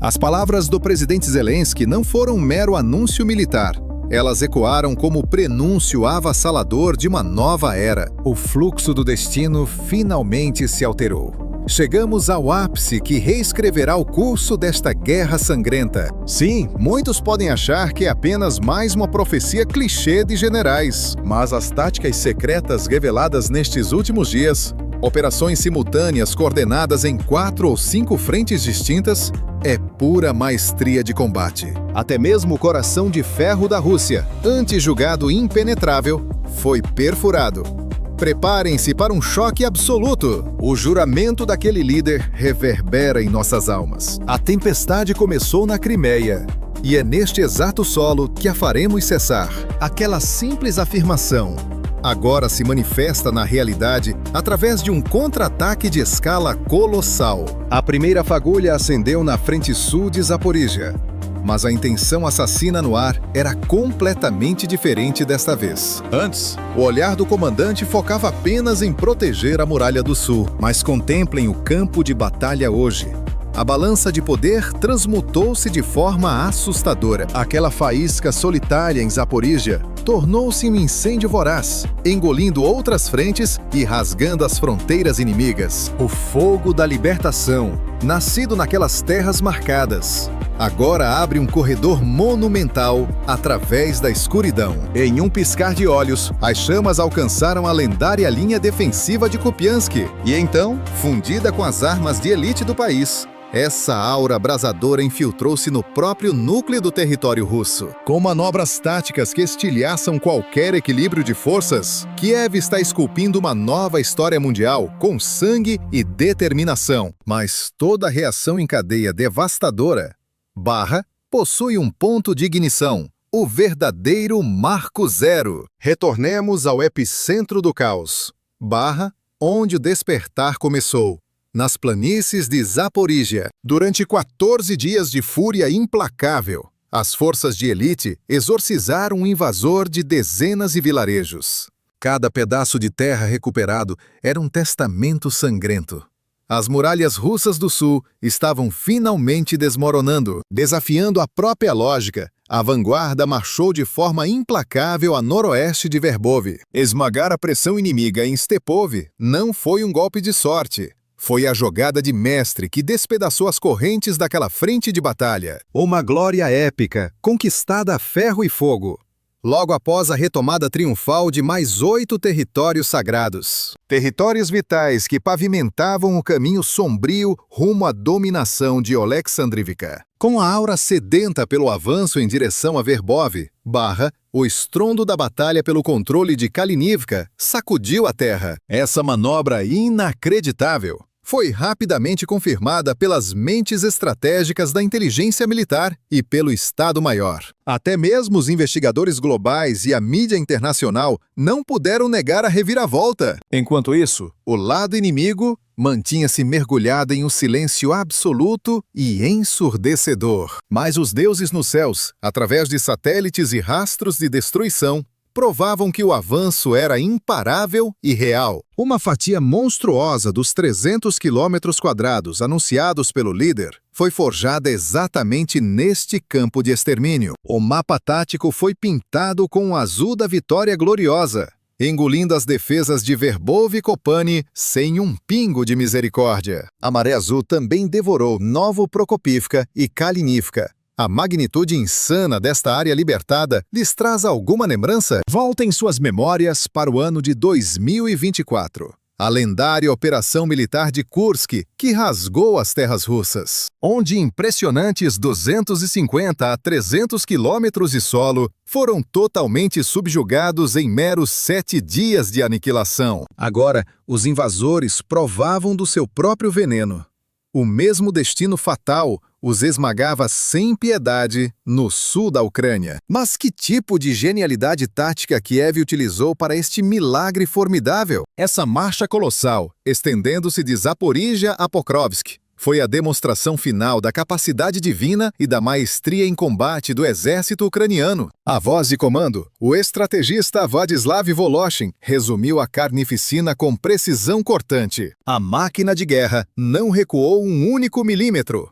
As palavras do presidente Zelensky não foram um mero anúncio militar. Elas ecoaram como o prenúncio avassalador de uma nova era. O fluxo do destino finalmente se alterou. Chegamos ao ápice que reescreverá o curso desta guerra sangrenta. Sim, muitos podem achar que é apenas mais uma profecia clichê de generais, mas as táticas secretas reveladas nestes últimos dias, operações simultâneas coordenadas em 4 ou 5 frentes distintas, é pura maestria de combate. Até mesmo o coração de ferro da Rússia, antes julgado impenetrável, foi perfurado. Preparem-se para um choque absoluto. O juramento daquele líder reverbera em nossas almas. A tempestade começou na Crimeia, e é neste exato solo que a faremos cessar. Aquela simples afirmação agora se manifesta na realidade através de um contra-ataque de escala colossal. A primeira fagulha acendeu na frente sul de Zaporíjia, mas a intenção assassina no ar era completamente diferente desta vez. Antes, o olhar do comandante focava apenas em proteger a Muralha do Sul. Mas contemplem o campo de batalha hoje. A balança de poder transmutou-se de forma assustadora. Aquela faísca solitária em Zaporíjia tornou-se um incêndio voraz, engolindo outras frentes e rasgando as fronteiras inimigas. O fogo da libertação, nascido naquelas terras marcadas, agora abre um corredor monumental através da escuridão. Em um piscar de olhos, as chamas alcançaram a lendária linha defensiva de Kupiansk. E então, fundida com as armas de elite do país, essa aura abrasadora infiltrou-se no próprio núcleo do território russo. Com manobras táticas que estilhaçam qualquer equilíbrio de forças, Kiev está esculpindo uma nova história mundial com sangue e determinação. Mas toda reação em cadeia devastadora possui um ponto de ignição, o verdadeiro marco zero. Retornemos ao epicentro do caos, onde o despertar começou, nas planícies de Zaporíjia. Durante 14 dias de fúria implacável, as forças de elite exorcizaram um invasor de dezenas de vilarejos. Cada pedaço de terra recuperado era um testamento sangrento. As muralhas russas do sul estavam finalmente desmoronando. Desafiando a própria lógica, a vanguarda marchou de forma implacável a noroeste de Verbov. Esmagar a pressão inimiga em Stepov não foi um golpe de sorte. Foi a jogada de mestre que despedaçou as correntes daquela frente de batalha. Uma glória épica, conquistada a ferro e fogo, logo após a retomada triunfal de mais 8 territórios sagrados. Territórios vitais que pavimentavam o caminho sombrio rumo à dominação de Oleksandrivka. Com a aura sedenta pelo avanço em direção a Verbov, o estrondo da batalha pelo controle de Kalinivka sacudiu a terra. Essa manobra inacreditável foi rapidamente confirmada pelas mentes estratégicas da inteligência militar e pelo Estado-Maior. Até mesmo os investigadores globais e a mídia internacional não puderam negar a reviravolta. Enquanto isso, o lado inimigo mantinha-se mergulhado em um silêncio absoluto e ensurdecedor. Mas os deuses nos céus, através de satélites e rastros de destruição, provavam que o avanço era imparável e real. Uma fatia monstruosa dos 300 quilômetros quadrados anunciados pelo líder foi forjada exatamente neste campo de extermínio. O mapa tático foi pintado com o azul da vitória gloriosa, engolindo as defesas de Verbov e Kopani sem um pingo de misericórdia. A Maré Azul também devorou Novo-Prokopivka e Kalinivka. A magnitude insana desta área libertada lhes traz alguma lembrança? Voltem suas memórias para o ano de 2024. A lendária operação militar de Kursk, que rasgou as terras russas, onde impressionantes 250 a 300 quilômetros de solo foram totalmente subjugados em meros 7 dias de aniquilação. Agora, os invasores provavam do seu próprio veneno. O mesmo destino fatal os esmagava sem piedade no sul da Ucrânia. Mas que tipo de genialidade tática Kiev utilizou para este milagre formidável? Essa marcha colossal, estendendo-se de Zaporíjia a Pokrovsk, foi a demonstração final da capacidade divina e da maestria em combate do exército ucraniano. A voz de comando, o estrategista Vladislav Voloshin, resumiu a carnificina com precisão cortante. A máquina de guerra não recuou um único milímetro.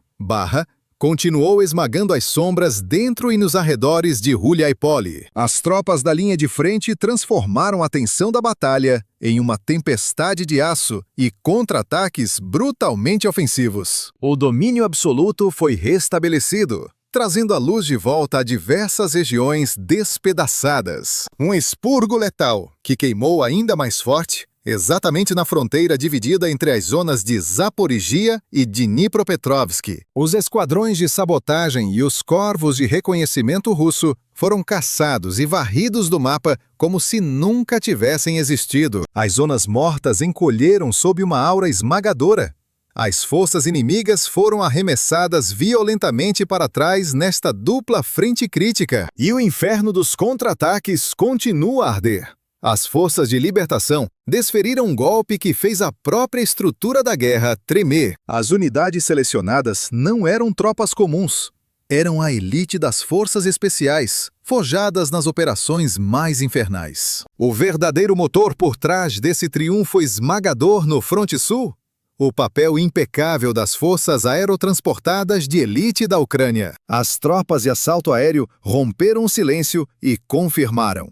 continuou esmagando as sombras dentro e nos arredores de Hulyai-Poli. As tropas da linha de frente transformaram a tensão da batalha em uma tempestade de aço e contra-ataques brutalmente ofensivos. O domínio absoluto foi restabelecido, trazendo a luz de volta a diversas regiões despedaçadas. Um expurgo letal que queimou ainda mais forte, exatamente na fronteira dividida entre as zonas de Zaporizhia e Dnipropetrovsk. Os esquadrões de sabotagem e os corvos de reconhecimento russo foram caçados e varridos do mapa como se nunca tivessem existido. As zonas mortas encolheram sob uma aura esmagadora. As forças inimigas foram arremessadas violentamente para trás nesta dupla frente crítica. E o inferno dos contra-ataques continua a arder. As forças de libertação desferiram um golpe que fez a própria estrutura da guerra tremer. As unidades selecionadas não eram tropas comuns. Eram a elite das forças especiais, forjadas nas operações mais infernais. O verdadeiro motor por trás desse triunfo esmagador no Fronte Sul? O papel impecável das forças aerotransportadas de elite da Ucrânia. As tropas de assalto aéreo romperam o silêncio e confirmaram: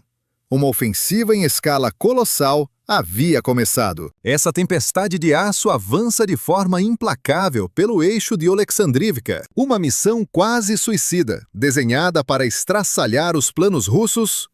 uma ofensiva em escala colossal havia começado. Essa tempestade de aço avança de forma implacável pelo eixo de Oleksandrivka. Uma missão quase suicida, desenhada para estraçalhar os planos russos,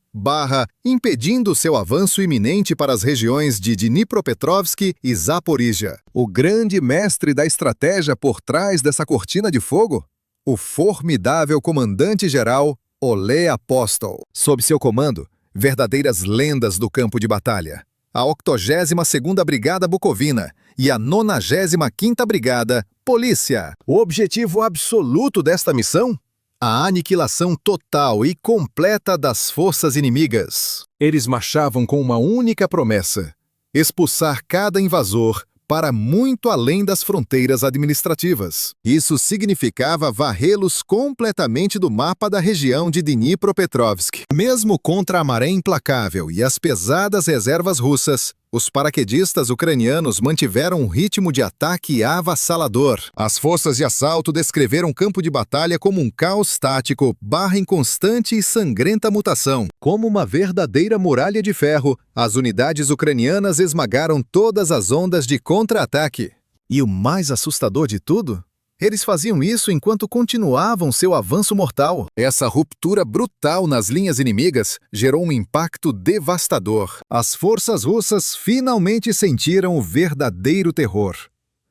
impedindo seu avanço iminente para as regiões de Dnipropetrovsk e Zaporizhia. O grande mestre da estratégia por trás dessa cortina de fogo? O formidável comandante-geral Oleh Apostol. Sob seu comando, verdadeiras lendas do campo de batalha. A 82ª Brigada Bukovina e a 95ª Brigada Polícia. O objetivo absoluto desta missão? A aniquilação total e completa das forças inimigas. Eles marchavam com uma única promessa: expulsar cada invasor para muito além das fronteiras administrativas. Isso significava varrê-los completamente do mapa da região de Dnipropetrovsk. Mesmo contra a maré implacável e as pesadas reservas russas, os paraquedistas ucranianos mantiveram um ritmo de ataque avassalador. As forças de assalto descreveram o campo de batalha como um caos tático em constante e sangrenta mutação. Como uma verdadeira muralha de ferro, as unidades ucranianas esmagaram todas as ondas de contra-ataque. E o mais assustador de tudo? Eles faziam isso enquanto continuavam seu avanço mortal. Essa ruptura brutal nas linhas inimigas gerou um impacto devastador. As forças russas finalmente sentiram o verdadeiro terror.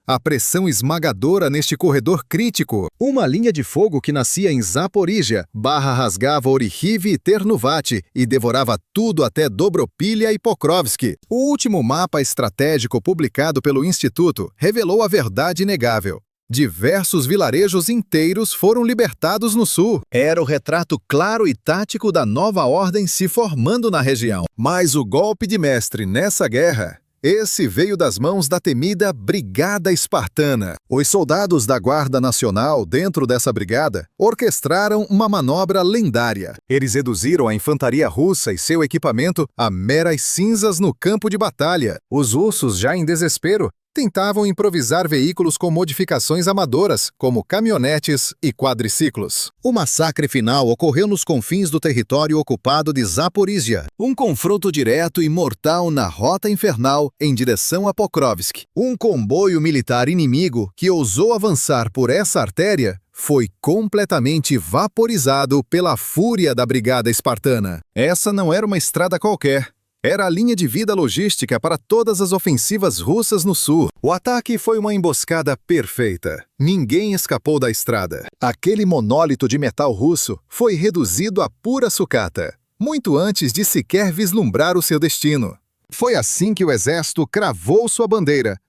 A pressão esmagadora neste corredor crítico. Uma linha de fogo que nascia em Zaporizhia, rasgava Orihiv e Ternuvati e devorava tudo até Dobropilha e Pokrovsk. O último mapa estratégico publicado pelo Instituto revelou a verdade inegável. Diversos vilarejos inteiros foram libertados no sul. Era o retrato claro e tático da nova ordem se formando na região. Mas o golpe de mestre nessa guerra, esse veio das mãos da temida Brigada Espartana. Os soldados da Guarda Nacional dentro dessa brigada orquestraram uma manobra lendária. Eles reduziram a infantaria russa e seu equipamento a meras cinzas no campo de batalha. Os russos, já em desespero, tentavam improvisar veículos com modificações amadoras, como caminhonetes e quadriciclos. O massacre final ocorreu nos confins do território ocupado de Zaporizhia. Um confronto direto e mortal na rota infernal em direção a Pokrovsk. Um comboio militar inimigo que ousou avançar por essa artéria foi completamente vaporizado pela fúria da Brigada Espartana. Essa não era uma estrada qualquer. Era a linha de vida logística para todas as ofensivas russas no sul. O ataque foi uma emboscada perfeita. Ninguém escapou da estrada. Aquele monólito de metal russo foi reduzido a pura sucata, muito antes de sequer vislumbrar o seu destino. Foi assim que o exército cravou sua bandeira,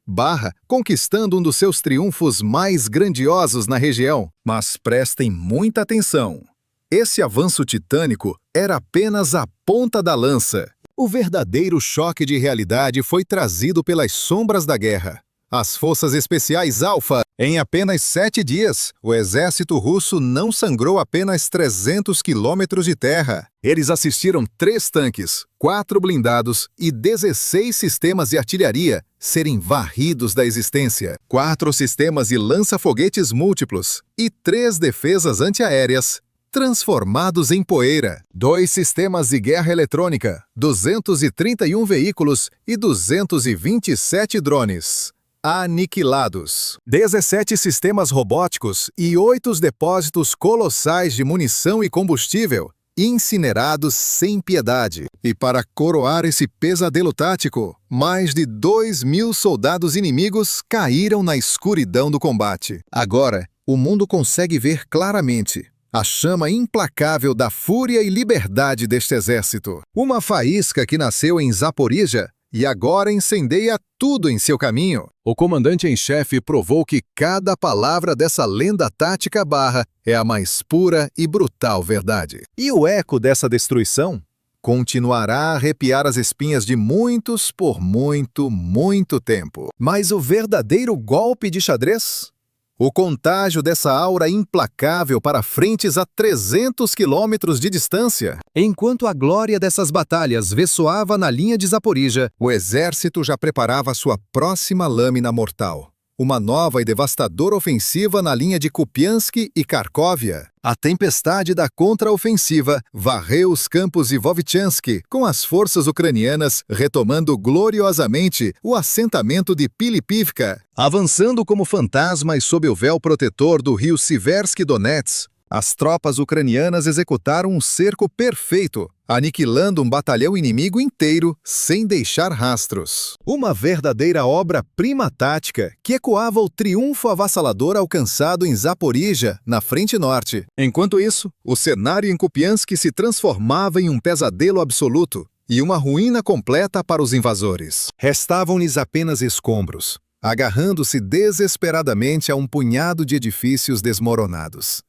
conquistando um dos seus triunfos mais grandiosos na região. Mas prestem muita atenção. Esse avanço titânico era apenas a ponta da lança. O verdadeiro choque de realidade foi trazido pelas sombras da guerra. As Forças Especiais Alfa. Em apenas 7 dias, o exército russo não sangrou apenas 300 quilômetros de terra. Eles assistiram 3 tanques, 4 blindados e 16 sistemas de artilharia serem varridos da existência, 4 sistemas de lança-foguetes múltiplos e 3 defesas antiaéreas transformados em poeira, 2 sistemas de guerra eletrônica, 231 veículos e 227 drones aniquilados, 17 sistemas robóticos e 8 depósitos colossais de munição e combustível incinerados sem piedade. E para coroar esse pesadelo tático, mais de 2.000 soldados inimigos caíram na escuridão do combate. Agora, o mundo consegue ver claramente a chama implacável da fúria e liberdade deste exército. Uma faísca que nasceu em Zaporizhia e agora incendeia tudo em seu caminho. O comandante-em-chefe provou que cada palavra dessa lenda tática barra é a mais pura e brutal verdade. E o eco dessa destruição continuará a arrepiar as espinhas de muitos por muito tempo. Mas o verdadeiro golpe de xadrez? O contágio dessa aura implacável para frentes a 300 quilômetros de distância. Enquanto a glória dessas batalhas ressoava na linha de Zaporizhia, o exército já preparava sua próxima lâmina mortal. Uma nova e devastadora ofensiva na linha de Kupiansk e Kharkovia. A tempestade da contraofensiva varreu os campos de Vovchansk, com as forças ucranianas retomando gloriosamente o assentamento de Pilipivka. Avançando como fantasmas sob o véu protetor do rio Siversky Donets, as tropas ucranianas executaram um cerco perfeito, aniquilando um batalhão inimigo inteiro sem deixar rastros. Uma verdadeira obra-prima tática que ecoava o triunfo avassalador alcançado em Zaporizhia, na frente norte. Enquanto isso, o cenário em Kupiansk se transformava em um pesadelo absoluto e uma ruína completa para os invasores. Restavam-lhes apenas escombros, agarrando-se desesperadamente a um punhado de edifícios desmoronados.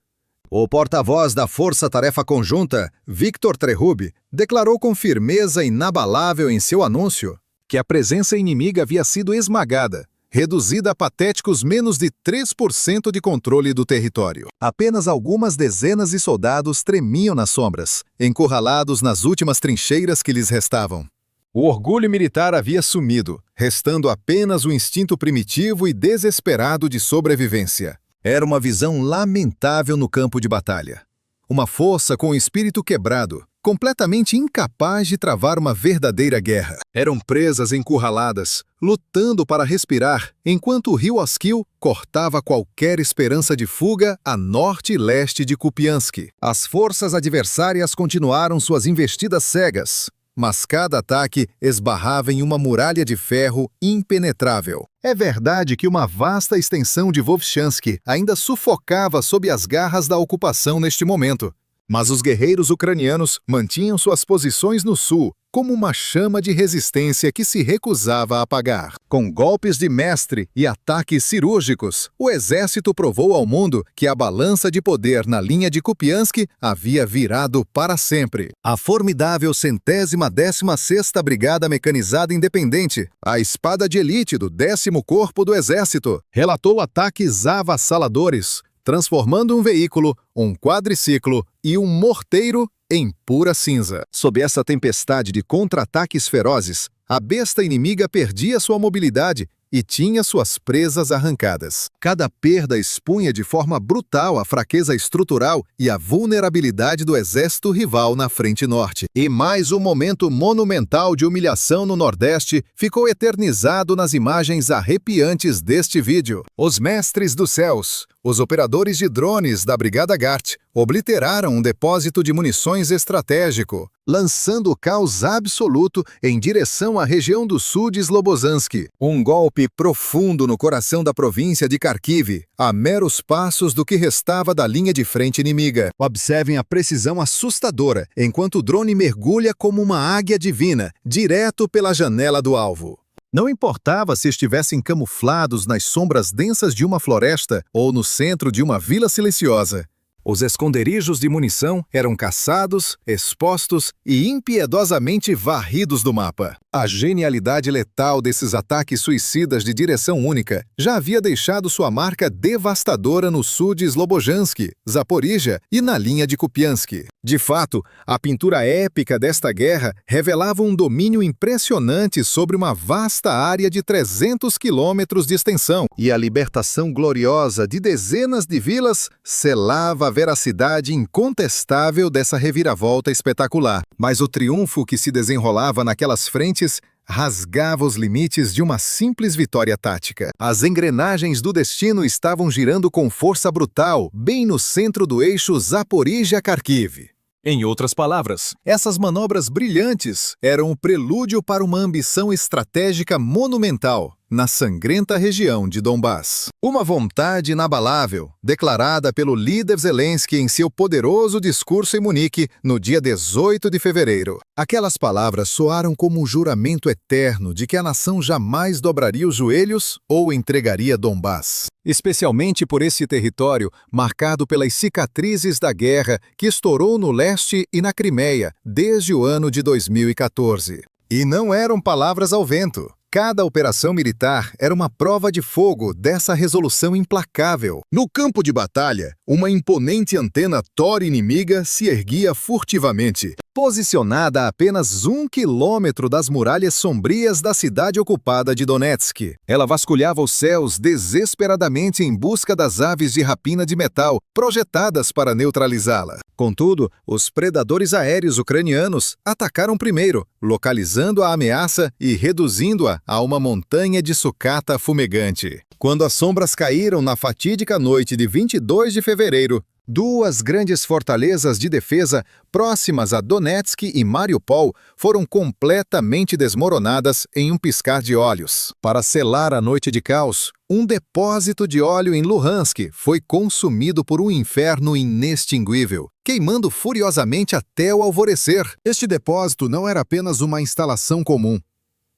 O porta-voz da Força Tarefa Conjunta, Viktor Trehub, declarou com firmeza inabalável em seu anúncio que a presença inimiga havia sido esmagada, reduzida a patéticos menos de 3% de controle do território. Apenas algumas dezenas de soldados tremiam nas sombras, encurralados nas últimas trincheiras que lhes restavam. O orgulho militar havia sumido, restando apenas o instinto primitivo e desesperado de sobrevivência. Era uma visão lamentável no campo de batalha. Uma força com o espírito quebrado, completamente incapaz de travar uma verdadeira guerra. Eram presas encurraladas, lutando para respirar, enquanto o rio Oskil cortava qualquer esperança de fuga a norte e leste de Kupiansk. As forças adversárias continuaram suas investidas cegas, mas cada ataque esbarrava em uma muralha de ferro impenetrável. É verdade que uma vasta extensão de Vovchansk ainda sufocava sob as garras da ocupação neste momento, mas os guerreiros ucranianos mantinham suas posições no sul, como uma chama de resistência que se recusava a apagar. Com golpes de mestre e ataques cirúrgicos, o exército provou ao mundo que a balança de poder na linha de Kupiansk havia virado para sempre. A formidável 116ª Brigada Mecanizada Independente, a espada de elite do 10º Corpo do Exército, relatou ataques avassaladores, transformando um veículo, um quadriciclo e um morteiro em pura cinza. Sob essa tempestade de contra-ataques ferozes, a besta inimiga perdia sua mobilidade e tinha suas presas arrancadas. Cada perda expunha de forma brutal a fraqueza estrutural e a vulnerabilidade do exército rival na frente norte. E mais um momento monumental de humilhação no Nordeste ficou eternizado nas imagens arrepiantes deste vídeo. Os mestres dos céus, os operadores de drones da Brigada Gart, obliteraram um depósito de munições estratégico, lançando o caos absoluto em direção à região do sul de Slobozansk. Um golpe profundo no coração da província de Kharkiv, a meros passos do que restava da linha de frente inimiga. Observem a precisão assustadora, enquanto o drone mergulha como uma águia divina, direto pela janela do alvo. Não importava se estivessem camuflados nas sombras densas de uma floresta ou no centro de uma vila silenciosa. Os esconderijos de munição eram caçados, expostos e impiedosamente varridos do mapa. A genialidade letal desses ataques suicidas de direção única já havia deixado sua marca devastadora no sul de Slobojansk, Zaporizhia e na linha de Kupiansk. De fato, a pintura épica desta guerra revelava um domínio impressionante sobre uma vasta área de 300 quilômetros de extensão, e a libertação gloriosa de dezenas de vilas selava a veracidade incontestável dessa reviravolta espetacular. Mas o triunfo que se desenrolava naquelas frentes rasgava os limites de uma simples vitória tática. As engrenagens do destino estavam girando com força brutal, bem no centro do eixo Zaporizhia-Kharkiv. Em outras palavras, essas manobras brilhantes eram o prelúdio para uma ambição estratégica monumental na sangrenta região de Donbass. Uma vontade inabalável, declarada pelo líder Zelensky em seu poderoso discurso em Munique no dia 18 de fevereiro. Aquelas palavras soaram como um juramento eterno de que a nação jamais dobraria os joelhos ou entregaria Donbass. Especialmente por esse território marcado pelas cicatrizes da guerra que estourou no leste e na Crimeia desde o ano de 2014. E não eram palavras ao vento. Cada operação militar era uma prova de fogo dessa resolução implacável. No campo de batalha, uma imponente antena Thor inimiga se erguia furtivamente, posicionada a apenas 1 quilômetro das muralhas sombrias da cidade ocupada de Donetsk. Ela vasculhava os céus desesperadamente em busca das aves de rapina de metal projetadas para neutralizá-la. Contudo, os predadores aéreos ucranianos atacaram primeiro, localizando a ameaça e reduzindo-a a uma montanha de sucata fumegante. Quando as sombras caíram na fatídica noite de 22 de fevereiro, duas grandes fortalezas de defesa próximas a Donetsk e Mariupol foram completamente desmoronadas em um piscar de olhos. Para selar a noite de caos, um depósito de óleo em Luhansk foi consumido por um inferno inextinguível, queimando furiosamente até o alvorecer. Este depósito não era apenas uma instalação comum.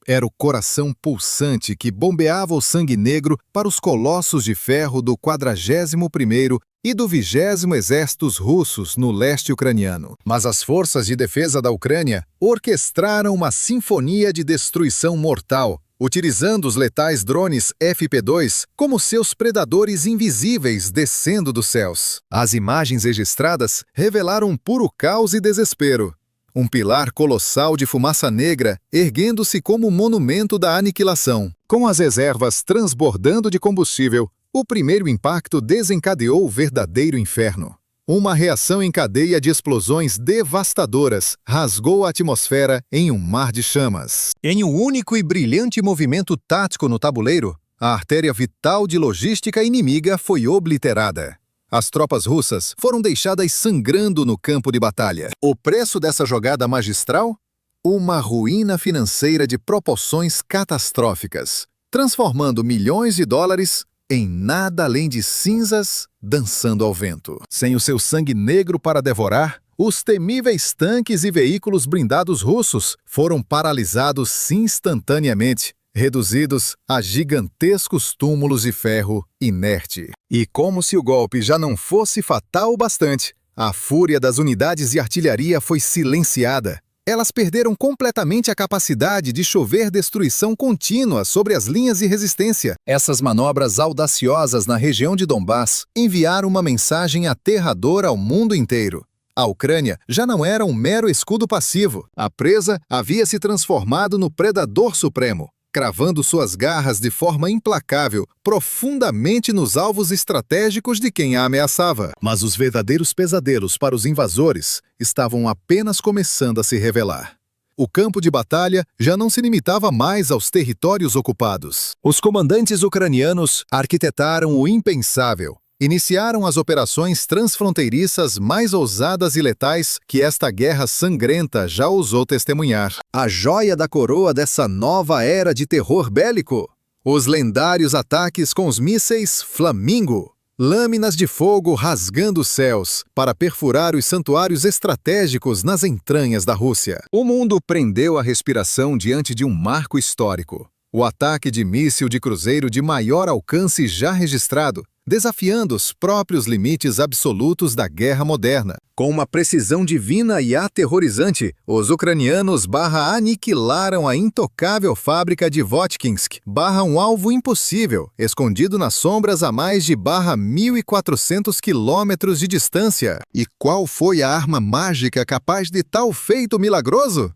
Era o coração pulsante que bombeava o sangue negro para os colossos de ferro do 41º e do 20º Exércitos russos no leste ucraniano. Mas as forças de defesa da Ucrânia orquestraram uma sinfonia de destruição mortal, utilizando os letais drones FP2 como seus predadores invisíveis descendo dos céus. As imagens registradas revelaram puro caos e desespero. Um pilar colossal de fumaça negra erguendo-se como um monumento da aniquilação. Com as reservas transbordando de combustível, o primeiro impacto desencadeou o verdadeiro inferno. Uma reação em cadeia de explosões devastadoras rasgou a atmosfera em um mar de chamas. Em um único e brilhante movimento tático no tabuleiro, a artéria vital de logística inimiga foi obliterada. As tropas russas foram deixadas sangrando no campo de batalha. O preço dessa jogada magistral? Uma ruína financeira de proporções catastróficas, transformando milhões de dólares em nada além de cinzas dançando ao vento. Sem o seu sangue negro para devorar, os temíveis tanques e veículos blindados russos foram paralisados instantaneamente, reduzidos a gigantescos túmulos de ferro inerte. E como se o golpe já não fosse fatal o bastante, a fúria das unidades de artilharia foi silenciada. Elas perderam completamente a capacidade de chover destruição contínua sobre as linhas de resistência. Essas manobras audaciosas na região de Donbass enviaram uma mensagem aterradora ao mundo inteiro. A Ucrânia já não era um mero escudo passivo. A presa havia se transformado no predador supremo, cravando suas garras de forma implacável, profundamente nos alvos estratégicos de quem a ameaçava. Mas os verdadeiros pesadelos para os invasores estavam apenas começando a se revelar. O campo de batalha já não se limitava mais aos territórios ocupados. Os comandantes ucranianos arquitetaram o impensável. Iniciaram as operações transfronteiriças mais ousadas e letais que esta guerra sangrenta já ousou testemunhar. A joia da coroa dessa nova era de terror bélico? Os lendários ataques com os mísseis Flamingo. Lâminas de fogo rasgando os céus para perfurar os santuários estratégicos nas entranhas da Rússia. O mundo prendeu a respiração diante de um marco histórico. o ataque de míssil de cruzeiro de maior alcance já registrado, desafiando os próprios limites absolutos da guerra moderna. Com uma precisão divina e aterrorizante, os ucranianos aniquilaram a intocável fábrica de Votkinsk, um alvo impossível, escondido nas sombras a mais de 1.400 quilômetros de distância. E qual foi a arma mágica capaz de tal feito milagroso?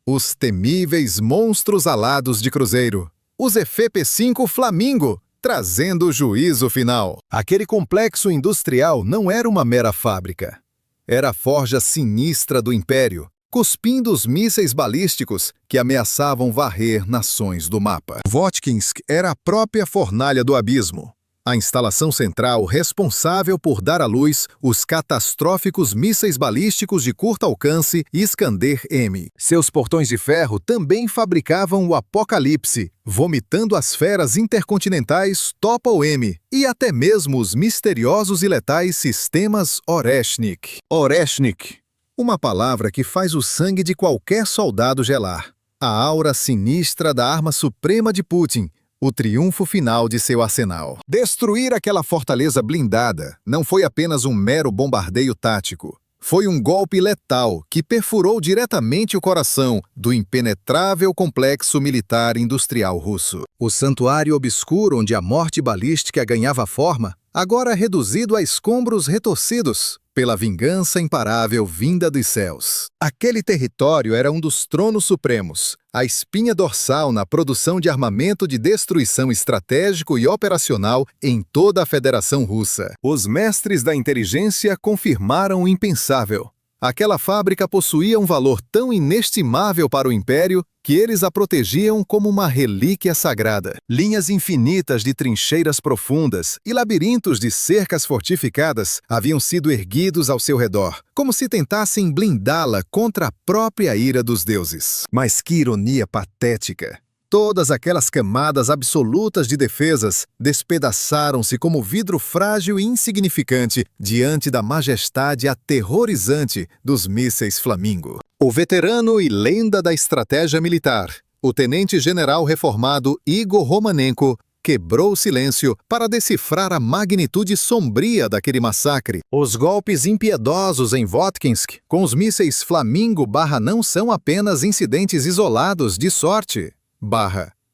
Os temíveis monstros alados de cruzeiro, os FP-5 Flamingo, trazendo o juízo final. Aquele complexo industrial não era uma mera fábrica. Era a forja sinistra do Império, cuspindo os mísseis balísticos que ameaçavam varrer nações do mapa. Votkinsk era a própria fornalha do abismo, a instalação central responsável por dar à luz os catastróficos mísseis balísticos de curto alcance Iskander-M. Seus portões de ferro também fabricavam o apocalipse, vomitando as feras intercontinentais Topol-M e até mesmo os misteriosos e letais sistemas Oreshnik. Oreshnik, uma palavra que faz o sangue de qualquer soldado gelar. A aura sinistra da arma suprema de Putin, o triunfo final de seu arsenal. Destruir aquela fortaleza blindada não foi apenas um mero bombardeio tático. Foi um golpe letal que perfurou diretamente o coração do impenetrável complexo militar industrial russo. O santuário obscuro onde a morte balística ganhava forma, agora reduzido a escombros retorcidos pela vingança imparável vinda dos céus. Aquele território era um dos tronos supremos, a espinha dorsal na produção de armamento de destruição estratégico e operacional em toda a Federação Russa. Os mestres da inteligência confirmaram o impensável. Aquela fábrica possuía um valor tão inestimável para o Império que eles a protegiam como uma relíquia sagrada. Linhas infinitas de trincheiras profundas e labirintos de cercas fortificadas haviam sido erguidos ao seu redor, como se tentassem blindá-la contra a própria ira dos deuses. Mas que ironia patética! Todas aquelas camadas absolutas de defesas despedaçaram-se como vidro frágil e insignificante diante da majestade aterrorizante dos mísseis Flamingo. O veterano e lenda da estratégia militar, o tenente-general reformado Igor Romanenko, quebrou o silêncio para decifrar a magnitude sombria daquele massacre. Os golpes impiedosos em Votkinsk, com os mísseis Flamingo não são apenas incidentes isolados de sorte.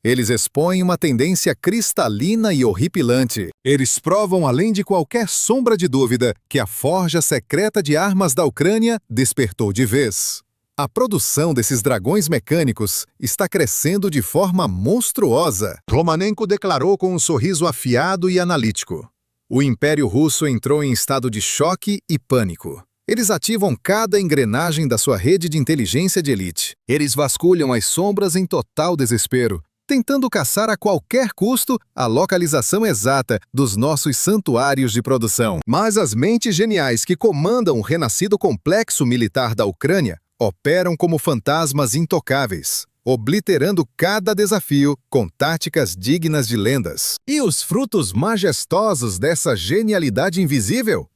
Eles expõem uma tendência cristalina e horripilante. Eles provam, além de qualquer sombra de dúvida, que a forja secreta de armas da Ucrânia despertou de vez. A produção desses dragões mecânicos está crescendo de forma monstruosa. Romanenko declarou com um sorriso afiado e analítico. O Império Russo entrou em estado de choque e pânico. Eles ativam cada engrenagem da sua rede de inteligência de elite. Eles vasculham as sombras em total desespero, tentando caçar a qualquer custo a localização exata dos nossos santuários de produção. Mas as mentes geniais que comandam o renascido complexo militar da Ucrânia operam como fantasmas intocáveis, obliterando cada desafio com táticas dignas de lendas. E os frutos majestosos dessa genialidade invisível?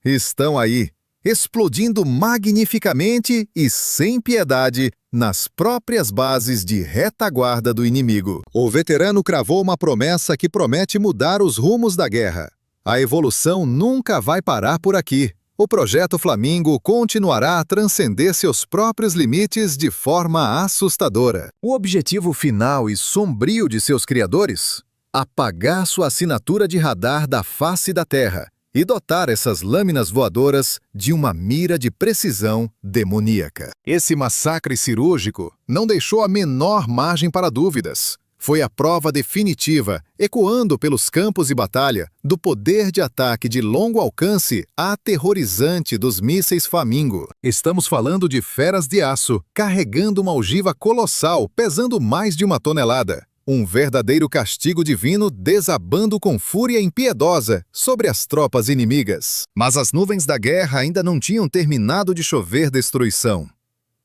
Estão aí, explodindo magnificamente e sem piedade nas próprias bases de retaguarda do inimigo. O veterano cravou uma promessa que promete mudar os rumos da guerra. A evolução nunca vai parar por aqui. O projeto Flamingo continuará a transcender seus próprios limites de forma assustadora. O objetivo final e sombrio de seus criadores? Apagar sua assinatura de radar da face da Terra e dotar essas lâminas voadoras de uma mira de precisão demoníaca. Esse massacre cirúrgico não deixou a menor margem para dúvidas. Foi a prova definitiva, ecoando pelos campos de batalha, do poder de ataque de longo alcance aterrorizante dos mísseis Flamingo. Estamos falando de feras de aço, carregando uma ogiva colossal, pesando mais de 1 tonelada. Um verdadeiro castigo divino desabando com fúria impiedosa sobre as tropas inimigas. Mas as nuvens da guerra ainda não tinham terminado de chover destruição.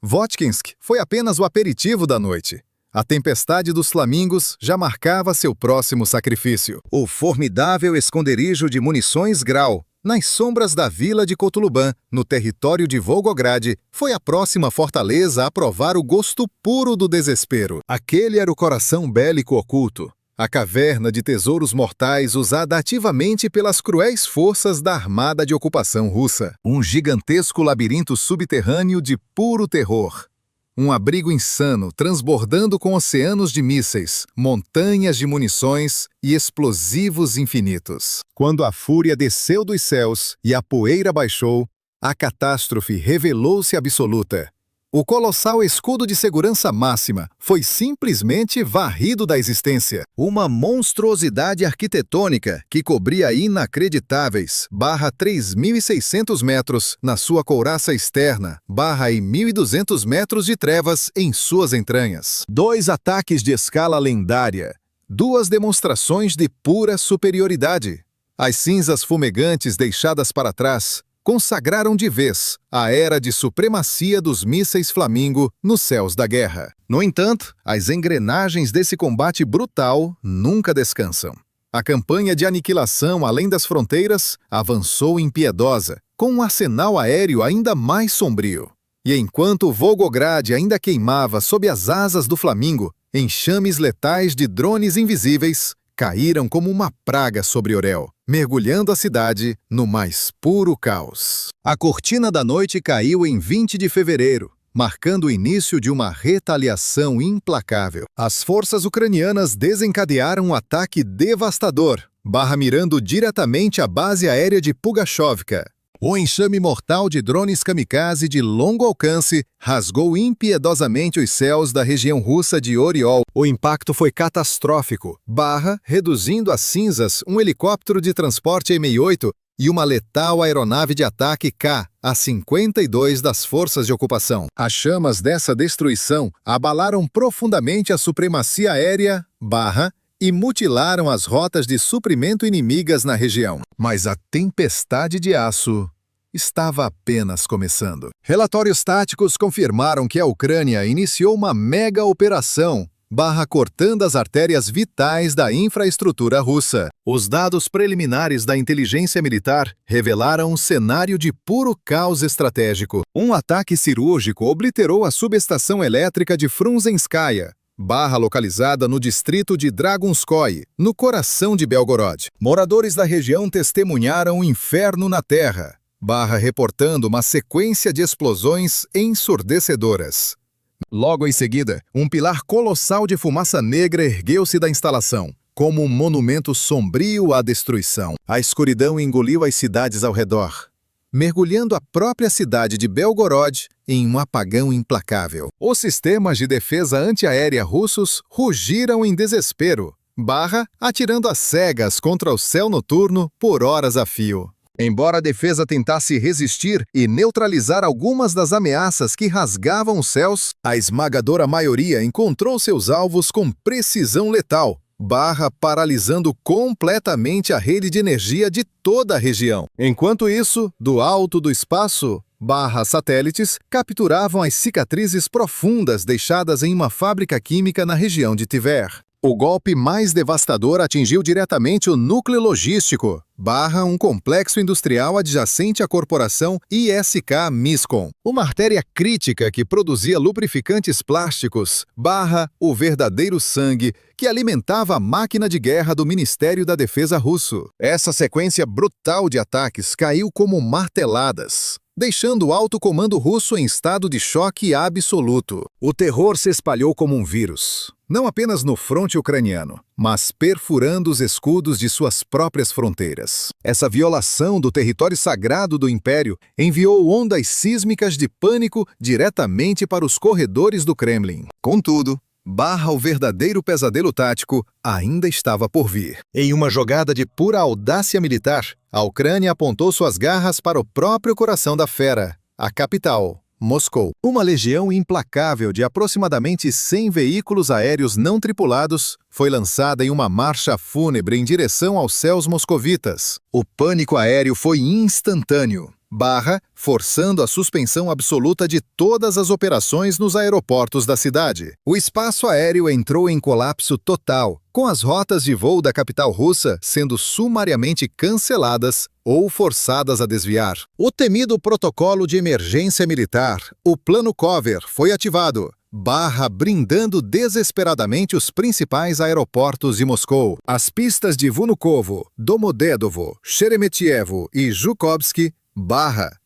Votkinsk foi apenas o aperitivo da noite. A tempestade dos Flamingos já marcava seu próximo sacrifício. O formidável esconderijo de munições Grau, Nas sombras da vila de Kotluban, no território de Volgograd, foi a próxima fortaleza a provar o gosto puro do desespero. Aquele era o coração bélico oculto, a caverna de tesouros mortais usada ativamente pelas cruéis forças da armada de ocupação russa. Um gigantesco labirinto subterrâneo de puro terror. Um abrigo insano, transbordando com oceanos de mísseis, montanhas de munições e explosivos infinitos. Quando a fúria desceu dos céus e a poeira baixou, a catástrofe revelou-se absoluta. O colossal escudo de segurança máxima foi simplesmente varrido da existência. Uma monstruosidade arquitetônica que cobria inacreditáveis /3.600 metros na sua couraça externa /1.200 metros de trevas em suas entranhas. 2 ataques de escala lendária. 2 demonstrações de pura superioridade. As cinzas fumegantes deixadas para trás consagraram de vez a era de supremacia dos mísseis Flamingo nos céus da guerra. No entanto, as engrenagens desse combate brutal nunca descansam. A campanha de aniquilação além das fronteiras avançou impiedosa, com um arsenal aéreo ainda mais sombrio. E enquanto Volgograd ainda queimava sob as asas do Flamingo, enxames letais de drones invisíveis caíram como uma praga sobre Orel, mergulhando a cidade no mais puro caos. A cortina da noite caiu em 20 de fevereiro, marcando o início de uma retaliação implacável. As forças ucranianas desencadearam um ataque devastador, mirando diretamente a base aérea de Pugashovka. O enxame mortal de drones kamikaze de longo alcance rasgou impiedosamente os céus da região russa de Oriol. O impacto foi catastrófico, reduzindo a cinzas um helicóptero de transporte Mi-8 e uma letal aeronave de ataque Ka-52 das forças de ocupação. As chamas dessa destruição abalaram profundamente a supremacia aérea e mutilaram as rotas de suprimento inimigas na região. Mas a tempestade de aço estava apenas começando. Relatórios táticos confirmaram que a Ucrânia iniciou uma mega operação cortando as artérias vitais da infraestrutura russa. Os dados preliminares da inteligência militar revelaram um cenário de puro caos estratégico. Um ataque cirúrgico obliterou a subestação elétrica de Frunzenskaya, localizada no distrito de Dragunskoye, no coração de Belgorod. Moradores da região testemunharam um inferno na terra, reportando uma sequência de explosões ensurdecedoras. Logo em seguida, um pilar colossal de fumaça negra ergueu-se da instalação, como um monumento sombrio à destruição. A escuridão engoliu as cidades ao redor, mergulhando a própria cidade de Belgorod em um apagão implacável. Os sistemas de defesa antiaérea russos rugiram em desespero, atirando às cegas contra o céu noturno por horas a fio. Embora a defesa tentasse resistir e neutralizar algumas das ameaças que rasgavam os céus, a esmagadora maioria encontrou seus alvos com precisão letal, paralisando completamente a rede de energia de toda a região. Enquanto isso, do alto do espaço, satélites capturavam as cicatrizes profundas deixadas em uma fábrica química na região de Tver. O golpe mais devastador atingiu diretamente o núcleo logístico, um complexo industrial adjacente à corporação ISK Miscom, uma artéria crítica que produzia lubrificantes plásticos, o verdadeiro sangue que alimentava a máquina de guerra do Ministério da Defesa russo. Essa sequência brutal de ataques caiu como marteladas, deixando o alto comando russo em estado de choque absoluto. O terror se espalhou como um vírus, não apenas no fronte ucraniano, mas perfurando os escudos de suas próprias fronteiras. Essa violação do território sagrado do Império enviou ondas sísmicas de pânico diretamente para os corredores do Kremlin. Contudo, o verdadeiro pesadelo tático ainda estava por vir. Em uma jogada de pura audácia militar, a Ucrânia apontou suas garras para o próprio coração da fera, a capital, Moscou. Uma legião implacável de aproximadamente 100 veículos aéreos não tripulados foi lançada em uma marcha fúnebre em direção aos céus moscovitas. O pânico aéreo foi instantâneo. forçando a suspensão absoluta de todas as operações nos aeroportos da cidade. O espaço aéreo entrou em colapso total, com as rotas de voo da capital russa sendo sumariamente canceladas ou forçadas a desviar. O temido protocolo de emergência militar, o Plano Cover, foi ativado, brindando desesperadamente os principais aeroportos de Moscou. As pistas de Vnukovo, Domodedovo, Sheremetyevo e Zhukovsky,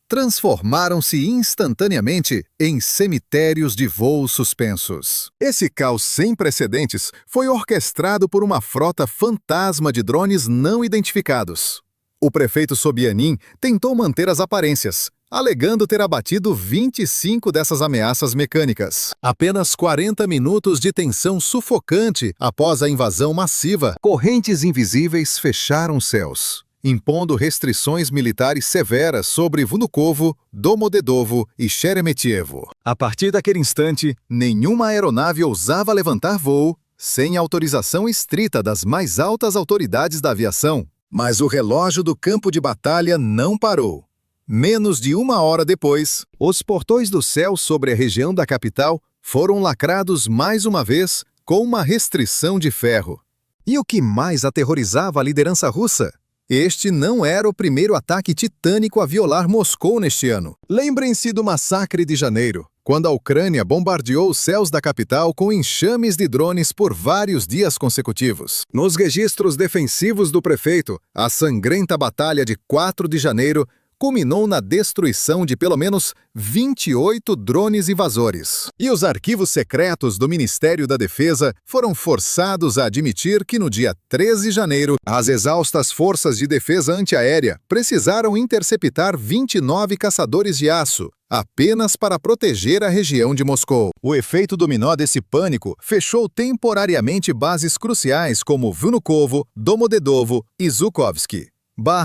transformaram-se instantaneamente em cemitérios de voos suspensos. Esse caos sem precedentes foi orquestrado por uma frota fantasma de drones não identificados. O prefeito Sobyanin tentou manter as aparências, alegando ter abatido 25 dessas ameaças mecânicas. Apenas 40 minutos de tensão sufocante após a invasão massiva, correntes invisíveis fecharam os céus, impondo restrições militares severas sobre Vnukovo, Domodedovo e Sheremetyevo. A partir daquele instante, nenhuma aeronave ousava levantar voo sem autorização estrita das mais altas autoridades da aviação. Mas o relógio do campo de batalha não parou. Menos de 1 hora depois, os portões do céu sobre a região da capital foram lacrados mais uma vez com uma restrição de ferro. E o que mais aterrorizava a liderança russa? Este não era o primeiro ataque titânico a violar Moscou neste ano. Lembrem-se do massacre de janeiro, quando a Ucrânia bombardeou os céus da capital com enxames de drones por vários dias consecutivos. Nos registros defensivos do prefeito, a sangrenta batalha de 4 de janeiro culminou na destruição de pelo menos 28 drones invasores. E os arquivos secretos do Ministério da Defesa foram forçados a admitir que no dia 13 de janeiro, as exaustas forças de defesa antiaérea precisaram interceptar 29 caçadores de aço, apenas para proteger a região de Moscou. O efeito dominó desse pânico fechou temporariamente bases cruciais como Vnukovo, Domodedovo e Zhukovsky,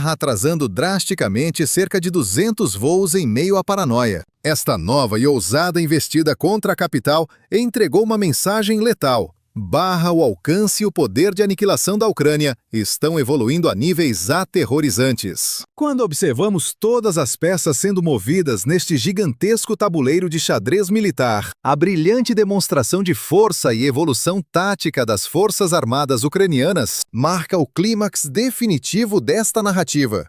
atrasando drasticamente cerca de 200 voos em meio à paranoia. Esta nova e ousada investida contra a capital entregou uma mensagem letal. O alcance e o poder de aniquilação da Ucrânia estão evoluindo a níveis aterrorizantes. Quando observamos todas as peças sendo movidas neste gigantesco tabuleiro de xadrez militar, a brilhante demonstração de força e evolução tática das Forças Armadas ucranianas marca o clímax definitivo desta narrativa.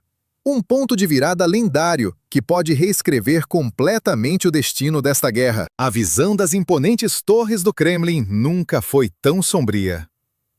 Um ponto de virada lendário que pode reescrever completamente o destino desta guerra. A visão das imponentes torres do Kremlin nunca foi tão sombria.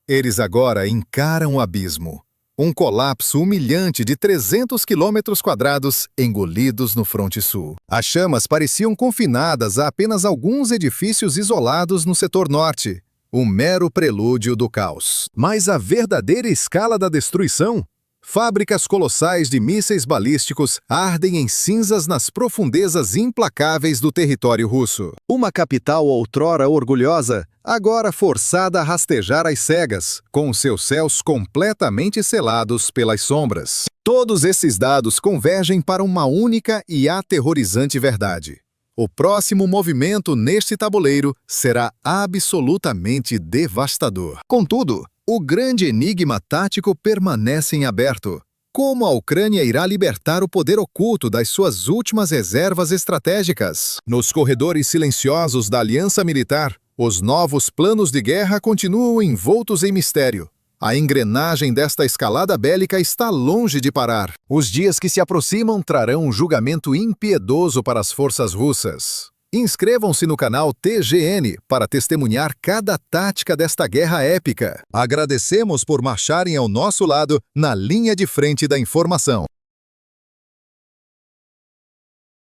Eles agora encaram o abismo. Um colapso humilhante de 300 quilômetros quadrados engolidos no fronte sul. As chamas pareciam confinadas a apenas alguns edifícios isolados no setor norte. Um mero prelúdio do caos. Mas a verdadeira escala da destruição? Fábricas colossais de mísseis balísticos ardem em cinzas nas profundezas implacáveis do território russo. Uma capital outrora orgulhosa, agora forçada a rastejar às cegas, com seus céus completamente selados pelas sombras. Todos esses dados convergem para uma única e aterrorizante verdade. O próximo movimento neste tabuleiro será absolutamente devastador. Contudo, o grande enigma tático permanece em aberto. Como a Ucrânia irá libertar o poder oculto das suas últimas reservas estratégicas? Nos corredores silenciosos da aliança militar, os novos planos de guerra continuam envoltos em mistério. A engrenagem desta escalada bélica está longe de parar. Os dias que se aproximam trarão um julgamento impiedoso para as forças russas. Inscrevam-se no canal TGN para testemunhar cada tática desta guerra épica. Agradecemos por marcharem ao nosso lado na linha de frente da informação.